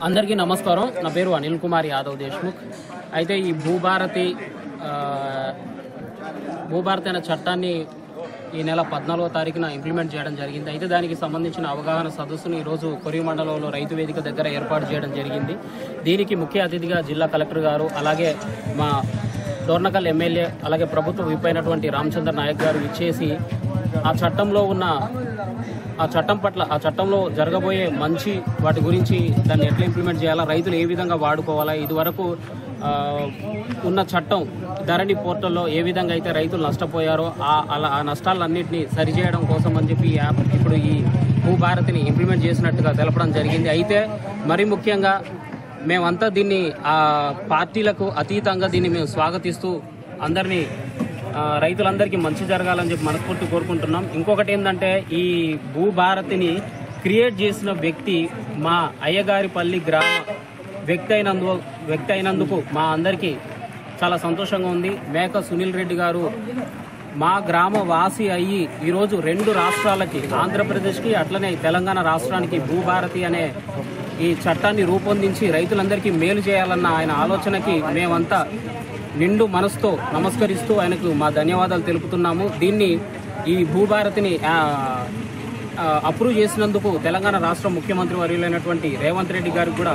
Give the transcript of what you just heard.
అందరికీ నమస్కారం. నా పేరు అనిల్ కుమార్ యాదవ్ దేశ్ముఖ్. అయితే ఈ భూభారతి అనే చట్టాన్ని ఈ నెల 14వ తారీఖున ఇంప్లిమెంట్ చేయడం జరిగింది. అయితే దానికి సంబంధించిన అవగాహన సదస్సును ఈరోజు కొరివి మండలంలో రైతు వేదిక దగ్గర ఏర్పాటు చేయడం జరిగింది. దీనికి ముఖ్య అతిథిగా జిల్లా కలెక్టర్ గారు, అలాగే మా డోర్నకల్ ఎమ్మెల్యే, అలాగే ప్రభుత్వ విప్ అయినటువంటి రామచంద్ర నాయక్ గారు ఇచ్చేసి ఆ చట్టంలో జరగబోయే మంచి వాటి గురించి దాన్ని ఎట్లా ఇంప్లిమెంట్ చేయాలా, రైతులు ఏ విధంగా వాడుకోవాలా, ఇదివరకు ఉన్న చట్టం ధరణి పోర్టల్లో ఏ విధంగా అయితే రైతులు నష్టపోయారో ఆ నష్టాలన్నింటినీ సరిచేయడం కోసం అని చెప్పి ఇప్పుడు ఈ భూభారతిని ఇంప్లిమెంట్ చేసినట్టుగా తెలపడం జరిగింది. అయితే మరి ముఖ్యంగా మేమంతా దీన్ని పార్టీలకు అతీతంగా దీన్ని మేము స్వాగతిస్తూ అందరినీ రైతులందరికీ మంచి జరగాలని చెప్పి మనస్ఫూర్తి కోరుకుంటున్నాం. ఇంకొకటి ఏంటంటే, ఈ భూభారతిని క్రియేట్ చేసిన వ్యక్తి మా అయ్యగారిపల్లి గ్రామ వ్యక్తి అయినందుకు మా అందరికీ చాలా సంతోషంగా ఉంది. మేక సునీల్ రెడ్డి గారు మా గ్రామ వాసి అయ్యి ఈరోజు 2 రాష్ట్రాలకి, ఆంధ్రప్రదేశ్కి అట్లనే తెలంగాణ రాష్ట్రానికి భూభారతి అనే ఈ చట్టాన్ని రూపొందించి రైతులందరికీ మేలు చేయాలన్న ఆయన ఆలోచనకి మేమంతా నిండు మనసుతో నమస్కరిస్తూ ఆయనకు మా ధన్యవాదాలు తెలుపుతున్నాము. దీన్ని ఈ భూభారతిని అప్రూవ్ చేసినందుకు తెలంగాణ రాష్ట్ర ముఖ్యమంత్రి వర్యులైనటువంటి రేవంత్ రెడ్డి గారికి కూడా